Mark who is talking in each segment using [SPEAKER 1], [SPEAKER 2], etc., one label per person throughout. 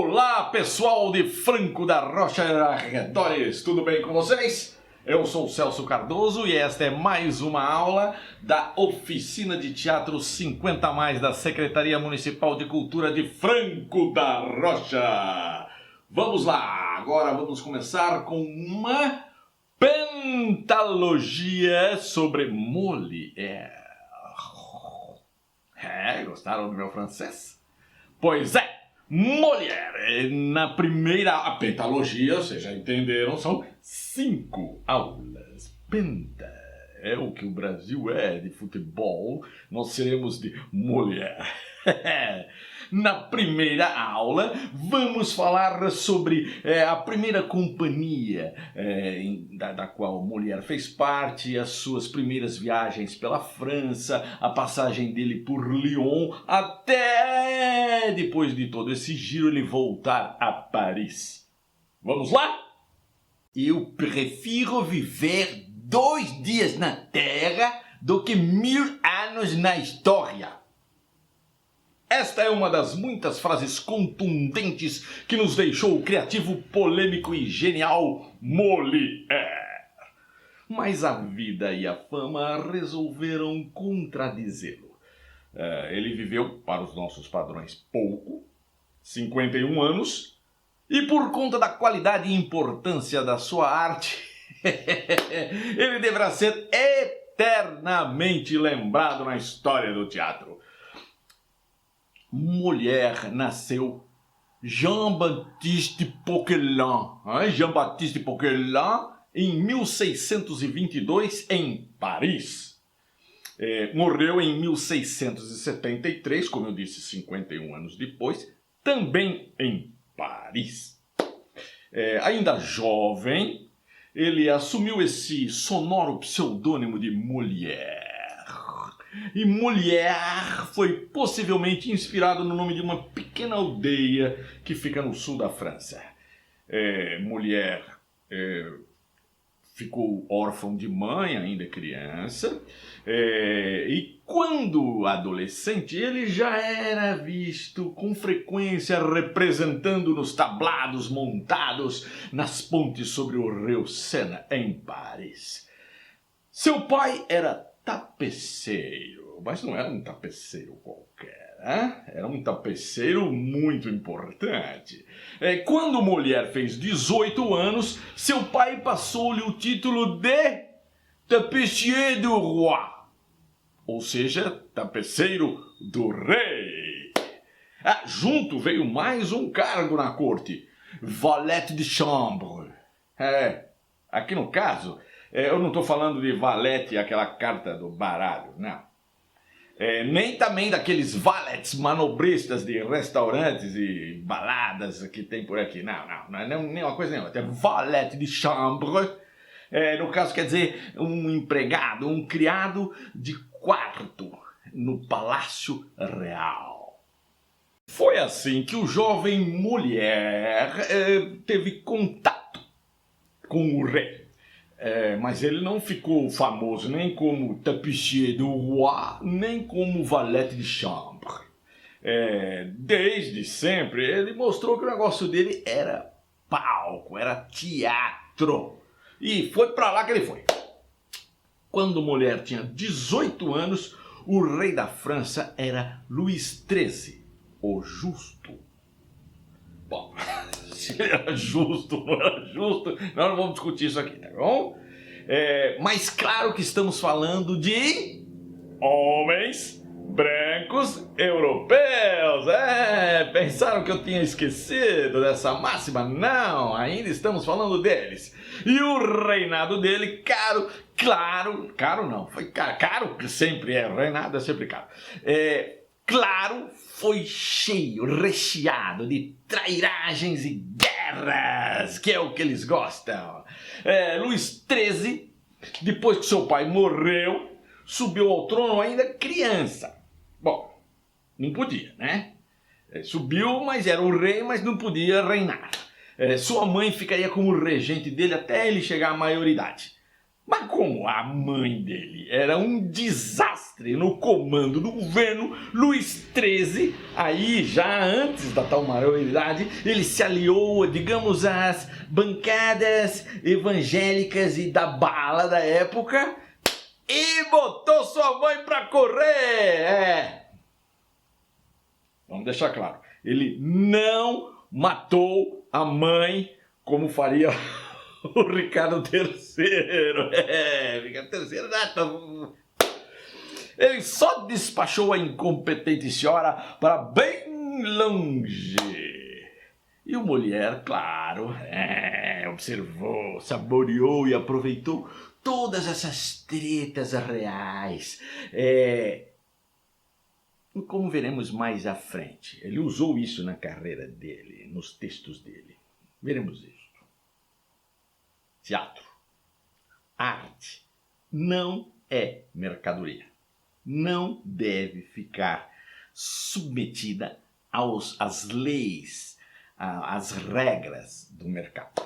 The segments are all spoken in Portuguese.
[SPEAKER 1] Olá, pessoal de Franco da Rocha e arredores, tudo bem com vocês? Eu sou o Celso Cardoso e esta é mais uma aula da Oficina de Teatro 50 Mais da Secretaria Municipal de Cultura de Franco da Rocha. Vamos lá, agora vamos começar com uma pentalogia sobre Molière. Gostaram do meu francês? Pois é! Molière, na primeira pentalogia, vocês já entenderam, são 5 aulas. Penta é o que o Brasil é de futebol, nós seremos de Molière. Na primeira aula, vamos falar sobre a primeira companhia da qual Molière fez parte, as suas primeiras viagens pela França, a passagem dele por Lyon, até depois de todo esse giro ele voltar a Paris. Vamos lá? Eu prefiro viver 2 dias na Terra do que 1000 anos na história. Esta é uma das muitas frases contundentes que nos deixou o criativo, polêmico e genial Molière. Mas a vida e a fama resolveram contradizê-lo. Ele viveu, para os nossos padrões, pouco, 51 anos, e por conta da qualidade e importância da sua arte, ele deverá ser eternamente lembrado na história do teatro. Molière nasceu Jean-Baptiste Poquelin, Jean-Baptiste Poquelin, em 1622 em Paris. Morreu em 1673, como eu disse, 51 anos depois, também em Paris. Ainda jovem, ele assumiu esse sonoro pseudônimo de Molière. E Molière foi possivelmente inspirado no nome de uma pequena aldeia que fica no sul da França. Molière ficou órfão de mãe, ainda criança, e quando adolescente ele já era visto com frequência representando nos tablados montados nas pontes sobre o rio Sena, em Paris. Seu pai era tapeceiro, mas não era um tapeceiro qualquer, era um tapeceiro muito importante. Quando Molière fez 18 anos, seu pai passou-lhe o título de tapecier du roi, ou seja, tapeceiro do rei. Junto veio mais um cargo na corte, valet de chambre. Aqui no caso, eu não estou falando de valete, aquela carta do baralho, não. Nem também daqueles valets manobristas de restaurantes e baladas que tem por aqui. Não é nem uma coisa nem outra. É valet de chambre. No caso quer dizer um empregado, um criado de quarto no Palácio Real. Foi assim que o jovem Molière teve contato com o rei. Mas ele não ficou famoso nem como tapecier du roi, nem como valete de chambre. Desde sempre, ele mostrou que o negócio dele era palco, era teatro. E foi pra lá que ele foi. Quando Molière tinha 18 anos, o rei da França era Luís XIII, o Justo. Bom, se ele era justo ou não era justo, nós não vamos discutir isso aqui, tá bom? Mas claro que estamos falando de homens brancos europeus. Pensaram que eu tinha esquecido dessa máxima? Não, ainda estamos falando deles. E o reinado dele, caro não, foi caro que sempre é, o reinado é sempre caro. Claro, foi cheio, recheado de trairagens e guerras, que é o que eles gostam. Luís XIII, depois que seu pai morreu, subiu ao trono ainda criança. Bom, não podia, né? Subiu, mas era o rei, mas não podia reinar. Sua mãe ficaria como regente dele até ele chegar à maioridade. Mas como a mãe dele era um desastre no comando do governo Luís XIII, aí já antes da tal maioridade, ele se aliou, digamos, às bancadas evangélicas e da bala da época e botou sua mãe pra correr. Vamos deixar claro, ele não matou a mãe como faria o Ricardo III. Ricardo III. Ele só despachou a incompetente senhora para bem longe. E o mulher, claro, observou, saboreou e aproveitou todas essas tretas reais. Como veremos mais à frente. Ele usou isso na carreira dele, nos textos dele. Veremos isso. Teatro, arte, não é mercadoria. Não deve ficar submetida às leis, às regras do mercado.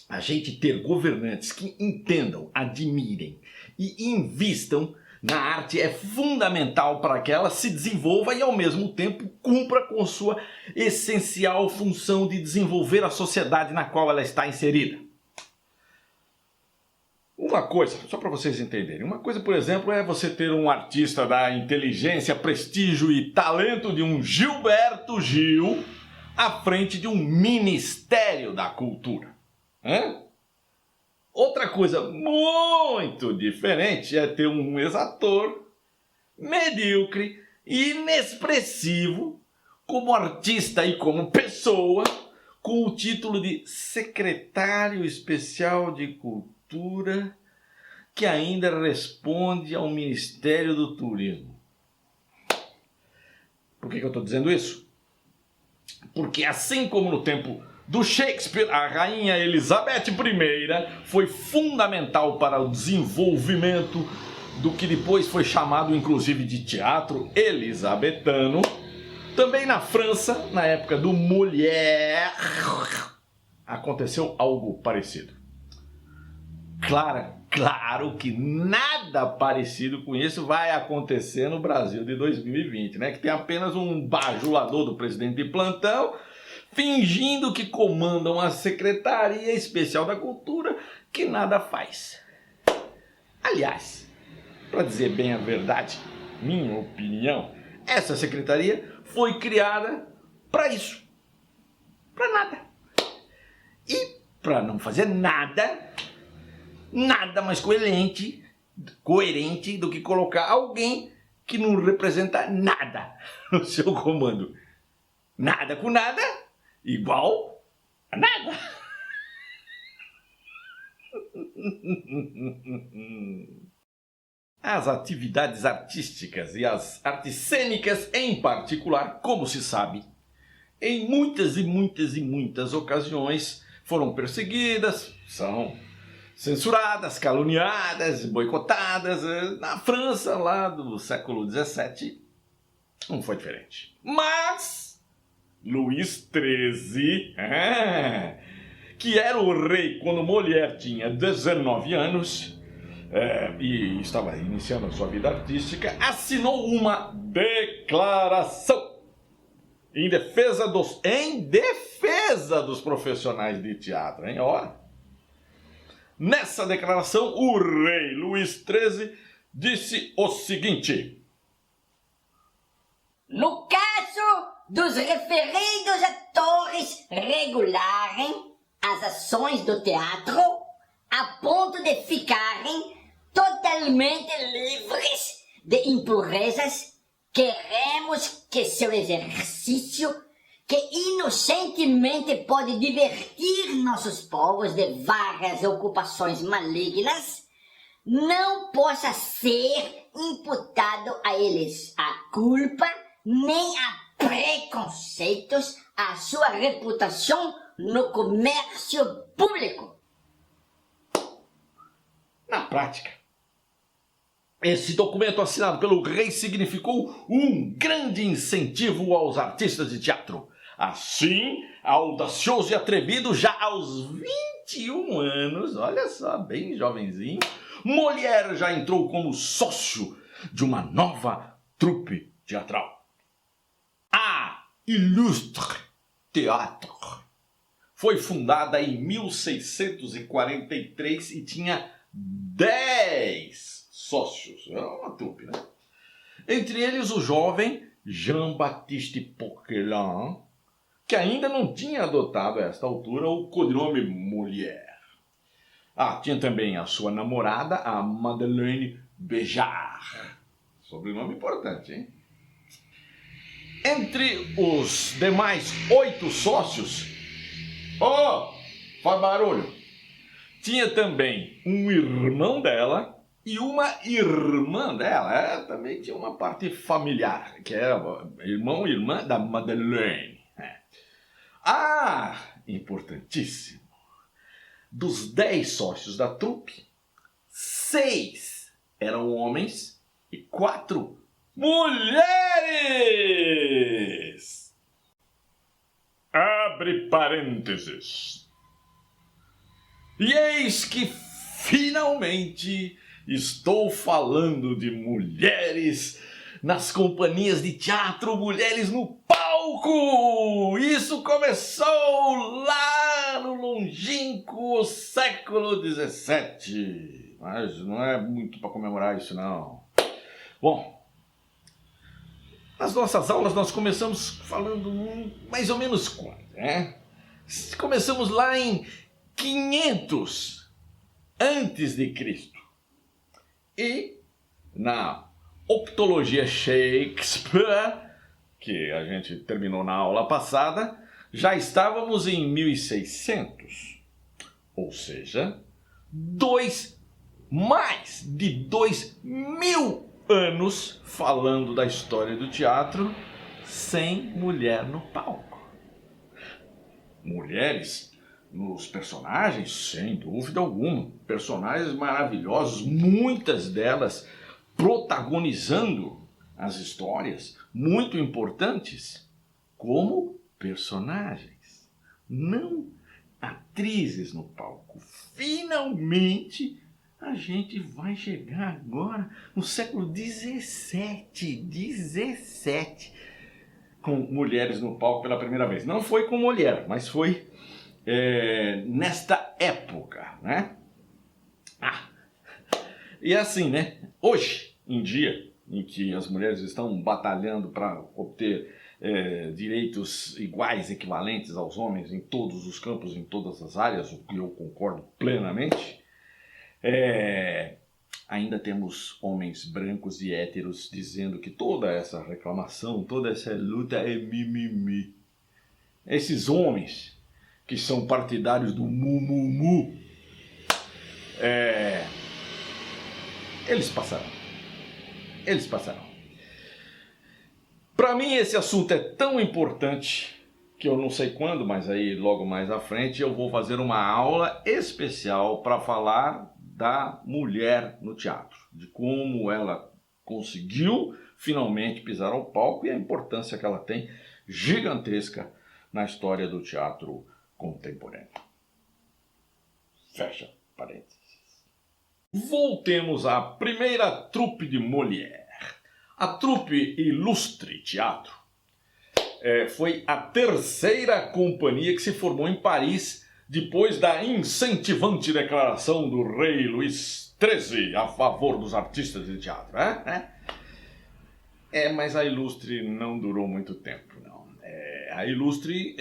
[SPEAKER 1] A gente ter governantes que entendam, admirem e invistam na arte é fundamental para que ela se desenvolva e, ao mesmo tempo, cumpra com sua essencial função de desenvolver a sociedade na qual ela está inserida. Uma coisa, só para vocês entenderem, uma coisa, por exemplo, é você ter um artista da inteligência, prestígio e talento de um Gilberto Gil à frente de um Ministério da Cultura. Outra coisa muito diferente é ter um ex-ator medíocre e inexpressivo como artista e como pessoa com o título de secretário especial de cultura que ainda responde ao Ministério do Turismo. Por que eu estou dizendo isso? Porque assim como no tempo do Shakespeare, a rainha Elizabeth I foi fundamental para o desenvolvimento do que depois foi chamado inclusive de teatro elisabetano, também na França, na época do Molière, aconteceu algo parecido. Claro que nada parecido com isso vai acontecer no Brasil de 2020, né? Que tem apenas um bajulador do presidente de plantão fingindo que comanda uma Secretaria Especial da Cultura que nada faz. Aliás, para dizer bem a verdade, minha opinião, essa secretaria foi criada para isso. Para nada. E para não fazer nada mais coerente do que colocar alguém que não representa nada no seu comando. Nada com nada, igual a nada. As atividades artísticas e as artes cênicas em particular, como se sabe, em muitas ocasiões foram perseguidas, são censuradas, caluniadas, boicotadas. Na França, lá do século XVII, não foi diferente. Mas Luís XIII, que era o rei quando Molière tinha 19 anos e estava iniciando a sua vida artística, assinou uma declaração em defesa dos profissionais de teatro, hein? Nessa declaração, o rei Luís XIII disse o seguinte:
[SPEAKER 2] no caso dos referidos atores regularem as ações do teatro a ponto de ficarem totalmente livres de impurezas, queremos que seu exercício, que inocentemente pode divertir nossos povos de várias ocupações malignas, não possa ser imputado a eles a culpa nem a preconceitos à sua reputação no comércio público.
[SPEAKER 1] Na prática, esse documento assinado pelo rei significou um grande incentivo aos artistas de teatro. Assim, audacioso e atrevido, já aos 21 anos, olha só, bem jovenzinho, Molière já entrou como sócio de uma nova trupe teatral. A Illustre Théâtre foi fundada em 1643 e tinha 10 sócios. É uma trupe, né? Entre eles o jovem Jean-Baptiste Poquelin, que ainda não tinha adotado a esta altura o codinome Molière. Tinha também a sua namorada, a Madeleine Béjart. Sobrenome importante, hein? Entre os demais 8 sócios, faz barulho, tinha também um irmão dela e uma irmã dela. Também tinha uma parte familiar, que era irmão e irmã da Madeleine. Importantíssimo. Dos 10 sócios da trupe, 6 eram homens e 4 mulheres! Abre parênteses. E eis que finalmente estou falando de mulheres nas companhias de teatro, mulheres no palco! Isso começou lá no longínquo século XVII. Mas não é muito para comemorar isso, não. Bom, nas nossas aulas nós começamos falando mais ou menos quando, né? Começamos lá em 500 antes de Cristo. E na Optologia Shakespeare, que a gente terminou na aula passada, já estávamos em 1600. Ou seja, mais de 2000 anos falando da história do teatro sem mulher no palco. Mulheres nos personagens, sem dúvida alguma. Personagens maravilhosos, muitas delas protagonizando as histórias, muito importantes, como personagens, não atrizes no palco. Finalmente a gente vai chegar agora no século 17, com mulheres no palco pela primeira vez. Não foi com mulher, mas foi nesta época, né? E assim, né? Hoje em dia, em que as mulheres estão batalhando para obter direitos iguais, equivalentes aos homens em todos os campos, em todas as áreas, o que eu concordo plenamente, ainda temos homens brancos e héteros dizendo que toda essa reclamação, toda essa luta é mimimi. Esses homens que são partidários do mumumu, eles passarão. Para mim esse assunto é tão importante que eu não sei quando, mas aí logo mais à frente eu vou fazer uma aula especial para falar da mulher no teatro, de como ela conseguiu finalmente pisar ao palco e a importância que ela tem gigantesca na história do teatro contemporâneo. Fecha parênteses. Voltemos à primeira trupe de Molière. A trupe Illustre Teatro foi a terceira companhia que se formou em Paris depois da incentivante declaração do rei Luís XIII a favor dos artistas de teatro. Mas a Illustre não durou muito tempo, não. A Illustre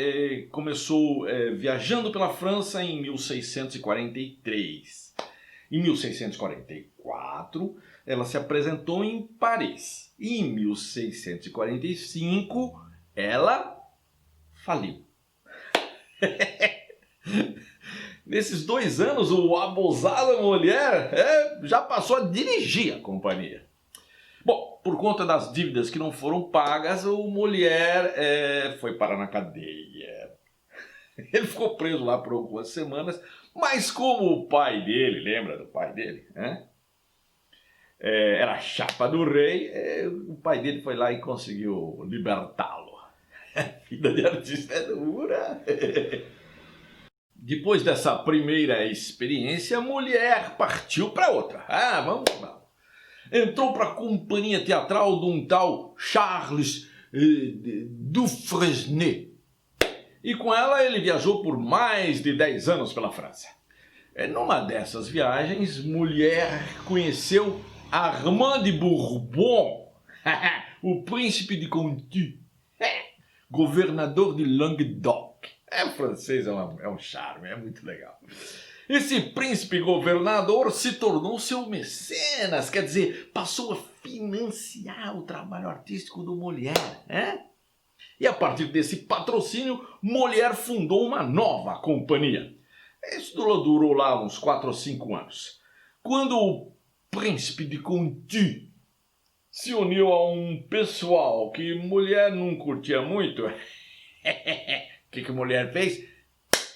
[SPEAKER 1] começou viajando pela França em 1643. Em 1644, ela se apresentou em Paris. E em 1645, ela faliu. Nesses 2 anos, o abusado Molière já passou a dirigir a companhia. Bom, por conta das dívidas que não foram pagas, o Molière foi parar na cadeia. Ele ficou preso lá por algumas semanas, mas como o pai dele, lembra do pai dele, era chapa do rei, o pai dele foi lá e conseguiu libertá-lo. A vida de artista é dura. Depois dessa primeira experiência, a mulher partiu para outra. Vamos. Entrou para a companhia teatral de um tal Charles Dufresne. E com ela ele viajou por mais de 10 anos pela França. Numa dessas viagens, mulher conheceu Armand de Bourbon, o príncipe de Conti, governador de Languedoc. Francês é um charme, é muito legal. Esse príncipe governador se tornou seu mecenas, quer dizer, passou a financiar o trabalho artístico do Molière, E a partir desse patrocínio, Molière fundou uma nova companhia. Isso durou lá uns 4 ou 5 anos. Quando o príncipe de Conti se uniu a um pessoal que Molière não curtia muito, o que Molière fez?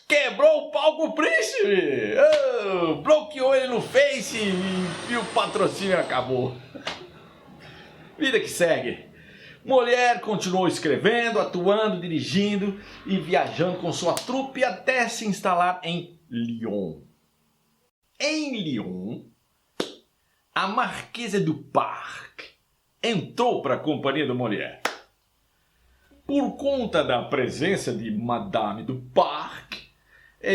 [SPEAKER 1] Quebrou o pau com o príncipe! Bloqueou ele no Face e o patrocínio acabou. Vida que segue. Molière continuou escrevendo, atuando, dirigindo e viajando com sua trupe até se instalar em Lyon. Em Lyon, a Marquesa du Parc entrou para a companhia do Molière. Por conta da presença de Madame du Parc,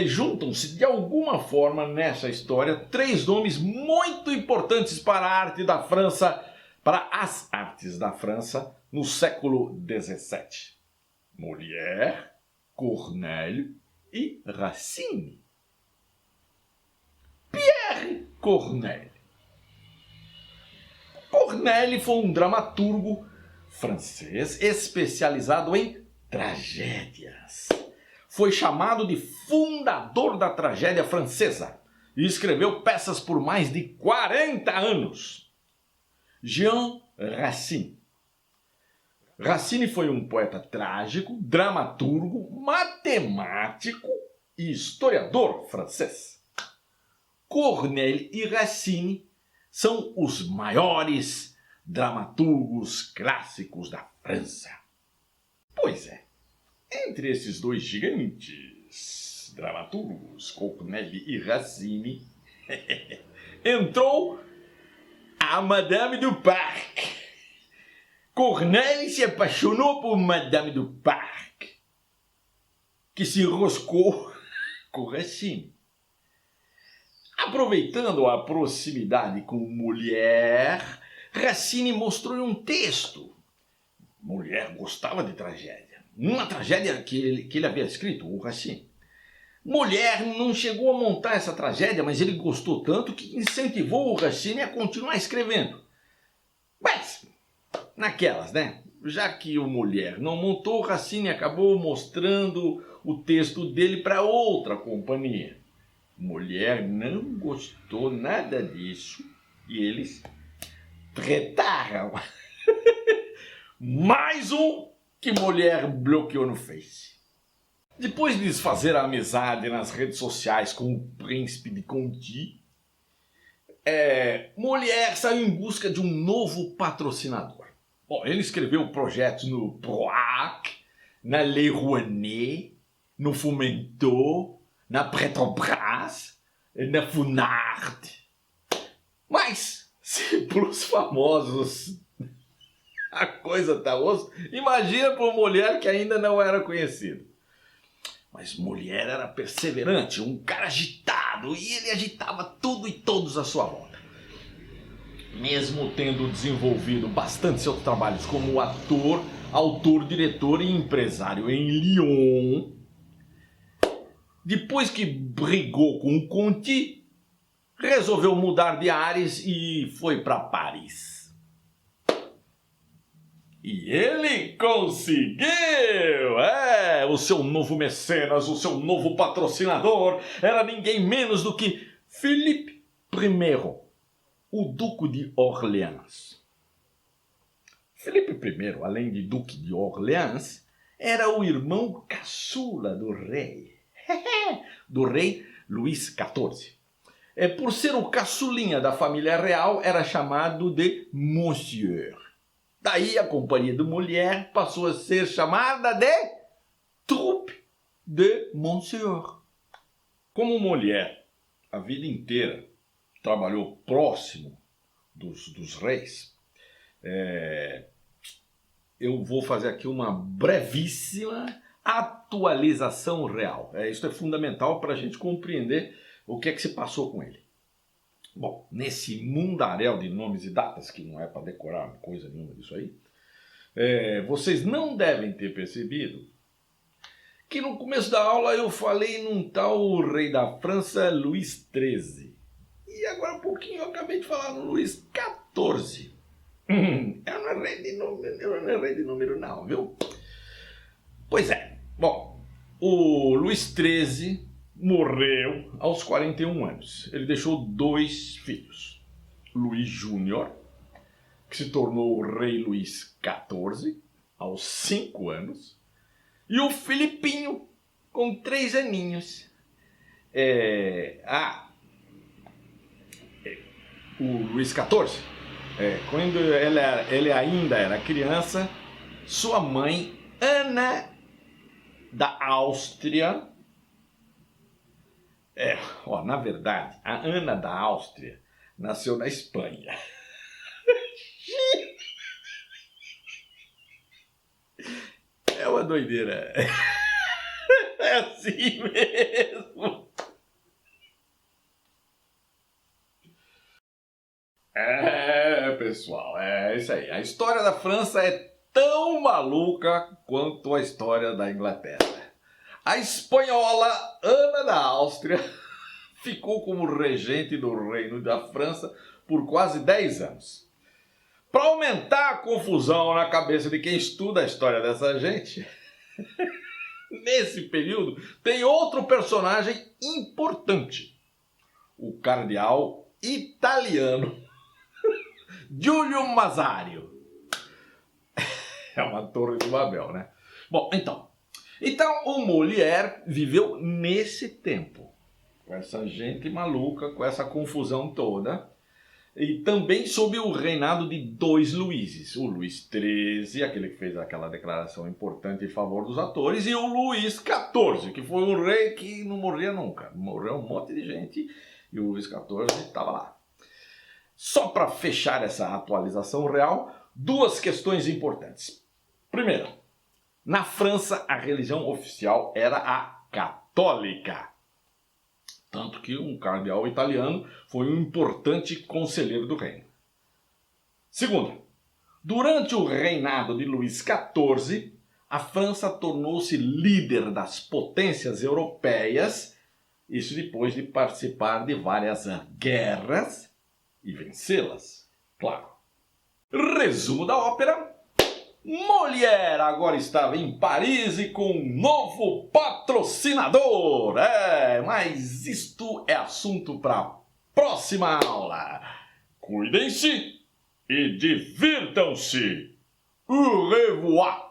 [SPEAKER 1] juntam-se de alguma forma nessa história 3 nomes muito importantes para a arte da França, para as artes da França no século XVII. Molière, Corneille e Racine. Pierre Corneille. Corneille foi um dramaturgo francês especializado em tragédias. Foi chamado de fundador da tragédia francesa e escreveu peças por mais de 40 anos. Jean Racine. Racine foi um poeta trágico, dramaturgo, matemático e historiador francês. Corneille e Racine são os maiores dramaturgos clássicos da França. Pois é, entre esses 2 gigantes dramaturgos, Corneille e Racine, entrou a Madame du Parc. Corneille se apaixonou por Madame du Parc, que se enroscou com Racine. Aproveitando a proximidade com Molière, Racine mostrou-lhe um texto. Molière gostava de tragédia. Uma tragédia que ele havia escrito, o Racine. Molière não chegou a montar essa tragédia, mas ele gostou tanto que incentivou o Racine a continuar escrevendo. Mas, naquelas, Já que o Molière não montou, o Racine acabou mostrando o texto dele para outra companhia. Molière não gostou nada disso e eles tretaram. Mais um que Molière bloqueou no Face. Depois de desfazer a amizade nas redes sociais com o príncipe de Conti, Molière saiu em busca de um novo patrocinador. Ele escreveu projetos no PROAC, na Lei Rouanet, no Fomentot, na Petrobras, na Funarte. Mas, se para os famosos a coisa tá osso, imagina para uma mulher que ainda não era conhecida. Mas Molière era perseverante, um cara agitado, e ele agitava tudo e todos à sua volta. Mesmo tendo desenvolvido bastante seus trabalhos como ator, autor, diretor e empresário em Lyon, depois que brigou com o Conti, resolveu mudar de ares e foi para Paris. E ele conseguiu! O seu novo mecenas, o seu novo patrocinador era ninguém menos do que Philippe I, o Duque de Orleans. Philippe I, além de Duque de Orleans, era o irmão caçula do rei Luís XIV. Por ser o caçulinha da família real, era chamado de Monsieur. Daí a companhia do Molière passou a ser chamada de Troupe de Monsieur. Como mulher, a vida inteira trabalhou próximo dos reis, eu vou fazer aqui uma brevíssima atualização real. Isso é fundamental para a gente compreender o que é que se passou com ele. Bom, nesse mundaréu de nomes e datas, que não é para decorar coisa nenhuma disso aí, vocês não devem ter percebido que no começo da aula eu falei num tal rei da França, Luís XIII. E agora há pouquinho eu acabei de falar no Luís XIV. Eu não errei de número não, viu? Pois é. Bom, o Luís XIII morreu aos 41 anos. Ele deixou 2 filhos. Luís Júnior, que se tornou o rei Luís XIV, aos 5 anos. E o Filipinho, com 3 aninhos. O Luís XIV, quando ele ainda era criança, sua mãe, Ana da Áustria, na verdade, a Ana da Áustria nasceu na Espanha. É uma doideira. É assim mesmo. Pessoal, é isso aí. A história da França é tão maluca quanto a história da Inglaterra. A espanhola Ana da Áustria ficou como regente do reino da França por quase 10 anos. Para aumentar a confusão na cabeça de quem estuda a história dessa gente, nesse período tem outro personagem importante, o cardeal italiano Giulio Mazario. É uma torre de Babel, né? Bom, então o Molière viveu nesse tempo, com essa gente maluca, com essa confusão toda, e também sob o reinado de 2 Luíses, o Luís XIII, aquele que fez aquela declaração importante em favor dos atores, e o Luís XIV, que foi um rei que não morria nunca, morreu um monte de gente, e o Luís XIV estava lá. Só para fechar essa atualização real, 2 questões importantes. Primeiro, na França a religião oficial era a católica. Tanto que um cardeal italiano foi um importante conselheiro do reino. Segundo, durante o reinado de Luís XIV, a França tornou-se líder das potências europeias, isso depois de participar de várias guerras e vencê-las, claro. Resumo da ópera: Molière agora estava em Paris e com um novo patrocinador. Mas isto é assunto para a próxima aula. Cuidem-se e divirtam-se. Au revoir.